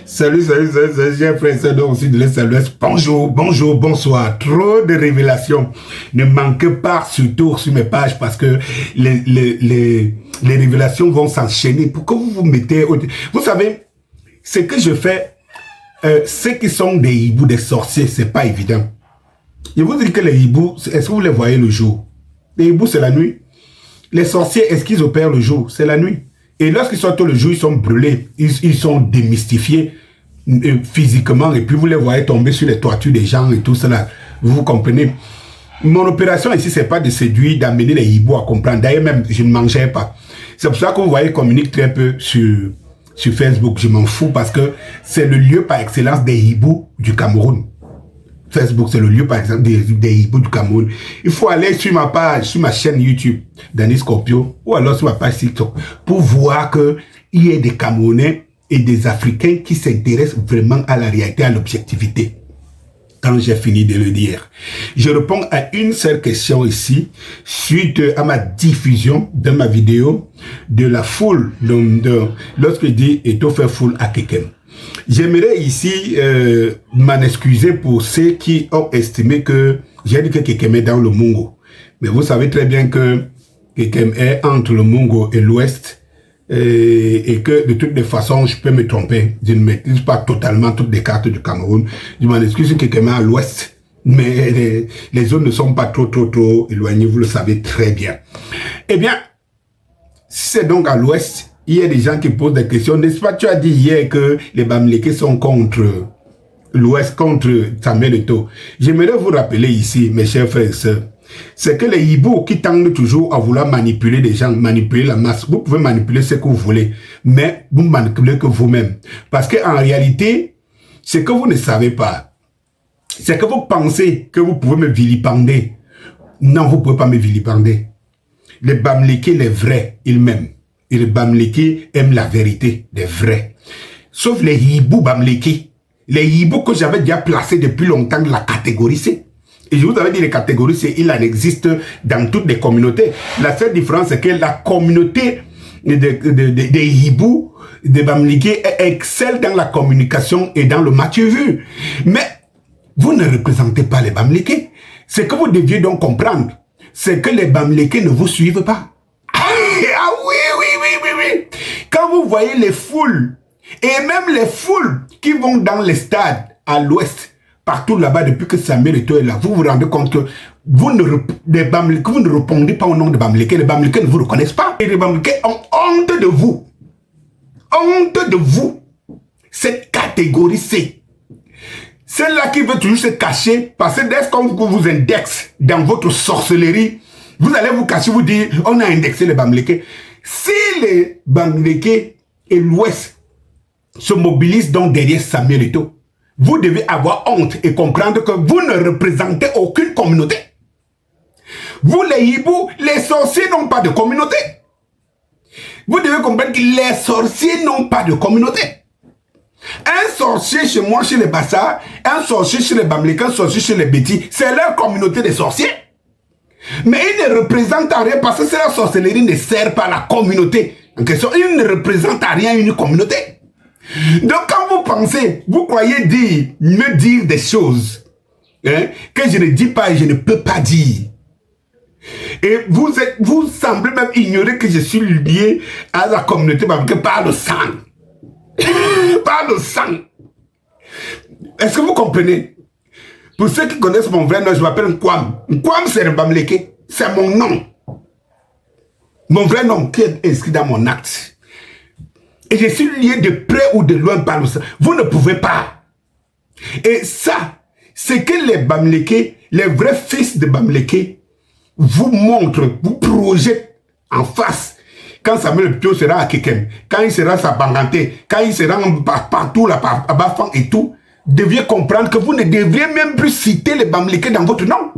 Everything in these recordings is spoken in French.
Salut, j'ai frère, c'est donc aussi de l'Est à l'Ouest. Bonjour, bonsoir. Trop de révélations. Ne manquez pas surtout sur mes pages parce que les révélations vont s'enchaîner. Pourquoi vous vous mettez... Vous savez, ce que je fais, ceux qui sont des hiboux, des sorciers, c'est pas évident. Je vous dis que les hiboux, est-ce que vous les voyez le jour? Les hiboux, c'est la nuit. Les sorciers, est-ce qu'ils opèrent le jour? C'est la nuit. Et lorsqu'ils sortent le jour, ils sont brûlés, ils sont démystifiés physiquement, et puis vous les voyez tomber sur les toitures des gens et tout cela. Vous comprenez? Mon opération ici, c'est pas de séduire, d'amener les hiboux à comprendre. D'ailleurs, même, je ne mangeais pas. C'est pour ça que vous voyez, je communique très peu sur Facebook. Je m'en fous parce que c'est le lieu par excellence des hiboux du Cameroun. Facebook, c'est le lieu, par exemple, des hiboux du Cameroun. Il faut aller sur ma page, sur ma chaîne YouTube, Danny Scorpio, ou alors sur ma page TikTok, pour voir qu'il y a des Camerounais et des Africains qui s'intéressent vraiment à la réalité, à l'objectivité. Quand j'ai fini de le dire, je réponds à une seule question ici, suite à ma diffusion de ma vidéo de la foule, lorsque je dis « étoffer foule à quelqu'un ». J'aimerais ici m'en excuser pour ceux qui ont estimé que j'ai dit que Kekem est dans le Mungo. Mais vous savez très bien que Kekem est entre le Mungo et l'Ouest et que de toutes les façons, je peux me tromper. Je ne maîtrise pas totalement toutes les cartes du Cameroun. Je m'en excuse que Kekem est à l'Ouest. Mais les zones ne sont pas trop éloignées, vous le savez très bien. Eh bien, si c'est donc à l'Ouest, il y a des gens qui posent des questions. N'est-ce pas, tu as dit hier que les Bamileke sont contre l'Ouest, contre Samuel Eto'o. J'aimerais vous rappeler ici, mes chers frères et sœurs, c'est que les hiboux qui tendent toujours à vouloir manipuler les gens, manipuler la masse, vous pouvez manipuler ce que vous voulez, mais vous ne manipulez que vous-même. Parce qu'en réalité, ce que vous ne savez pas, c'est que vous pensez que vous pouvez me vilipender. Non, vous ne pouvez pas me vilipender. Les Bamileke, les vrais, ils m'aiment. Et les Bamileke aiment la vérité, des vrais. Sauf les hiboux Bamileke. Les hiboux que j'avais déjà placés depuis longtemps de la catégorie C. Et je vous avais dit, les catégories C, il en existe dans toutes les communautés. La seule différence, c'est que la communauté des hiboux, des Bamileke, excelle dans la communication et dans le matu vu. Mais vous ne représentez pas les Bamileke. Ce que vous deviez donc comprendre, c'est que les Bamileke ne vous suivent pas. Ah oui. Quand vous voyez les foules, et même les foules qui vont dans les stades à l'ouest, partout là-bas depuis que Samuel Eto'o est là, vous vous rendez compte que vous ne répondez pas au nom de Bamileke. Les Bamileke ne vous reconnaissent pas. Et les Bamileke ont honte de vous. Honte de vous. Cette catégorie C. Celle-là qui veut toujours se cacher, parce que dès qu'on vous indexe dans votre sorcellerie, vous allez vous cacher, vous dire, on a indexé les Bamileke. Si les Bamileke et l'Ouest se mobilisent donc derrière Samuel Eto'o, vous devez avoir honte et comprendre que vous ne représentez aucune communauté. Vous les hiboux, les sorciers n'ont pas de communauté. Vous devez comprendre que les sorciers n'ont pas de communauté. Un sorcier chez moi, chez les Bassa, un sorcier chez les Bamileke, un sorcier chez les Bétis, c'est leur communauté de sorciers. Mais il ne représente à rien parce que la sorcellerie ne sert pas à la communauté en question. Il ne représente à rien une communauté. Donc quand vous pensez, vous croyez me dire des choses que je ne dis pas et je ne peux pas dire. Et vous semblez même ignorer que je suis lié à la communauté par le sang. Par le sang. Est-ce que vous comprenez? Pour ceux qui connaissent mon vrai nom, je m'appelle Nkwam. Nkwam, c'est le Bamileke. C'est mon nom. Mon vrai nom qui est inscrit dans mon acte. Et je suis lié de près ou de loin par le sang. Vous ne pouvez pas. Et ça, c'est que les Bamileke, les vrais fils de Bamileke, vous montrent, vous projettent en face. Quand Samuel Eto'o sera à Kekem, quand il sera à Banganté, quand il sera partout là, à Bafang et tout, deviez comprendre que vous ne devriez même plus citer les Bamileke dans votre nom.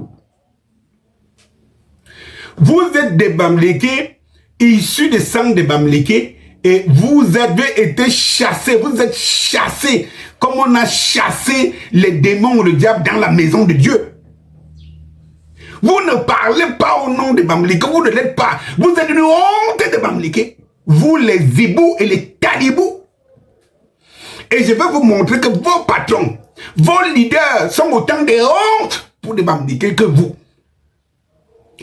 Vous êtes des Bamileke, issus des sangs des Bamileke, et vous avez été chassés, vous êtes chassés, comme on a chassé les démons ou le diable dans la maison de Dieu. Vous ne parlez pas au nom des Bamileke, vous ne l'êtes pas. Vous êtes une honte des Bamileke. Vous les hiboux et les talibous. Et je vais vous montrer que vos patrons, vos leaders sont autant de honte pour ne m'indiquer que vous.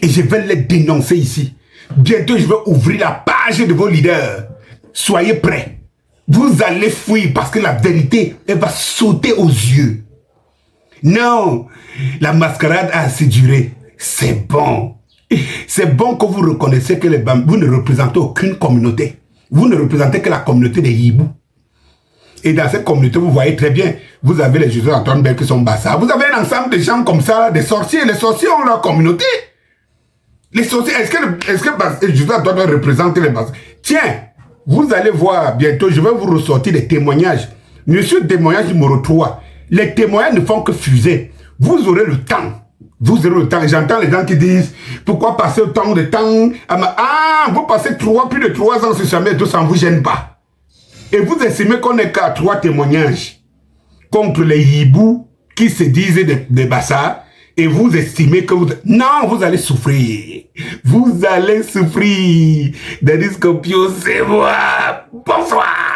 Et je vais les dénoncer ici. Bientôt, je vais ouvrir la page de vos leaders. Soyez prêts. Vous allez fuir parce que la vérité, elle va sauter aux yeux. Non, la mascarade a assez duré. C'est bon. C'est bon que vous reconnaissiez que les Bambous, vous ne représentez aucune communauté. Vous ne représentez que la communauté des Hibou. Et dans cette communauté, vous voyez très bien, vous avez les Jésus Antoine Bell qui sont Bassa. Vous avez un ensemble de gens comme ça, des sorciers. Les sorciers ont leur communauté. Les sorciers, est-ce que Jésus Antoine Bell représente les Bassa? Tiens, vous allez voir bientôt, je vais vous ressortir des témoignages. Monsieur témoignage numéro 3. Les témoignages ne font que fuser. Vous aurez le temps. Vous aurez le temps. J'entends les gens qui disent, pourquoi passer autant de temps vous passez plus de 3 ans sur jamais, tout ça ne vous gêne pas. Et vous estimez qu'on n'est qu'à 3 témoignages contre les Hibou qui se disent des Bassa, et vous estimez que vous... Non, vous allez souffrir. Vous allez souffrir. Denis Kopios, c'est moi. Bonsoir.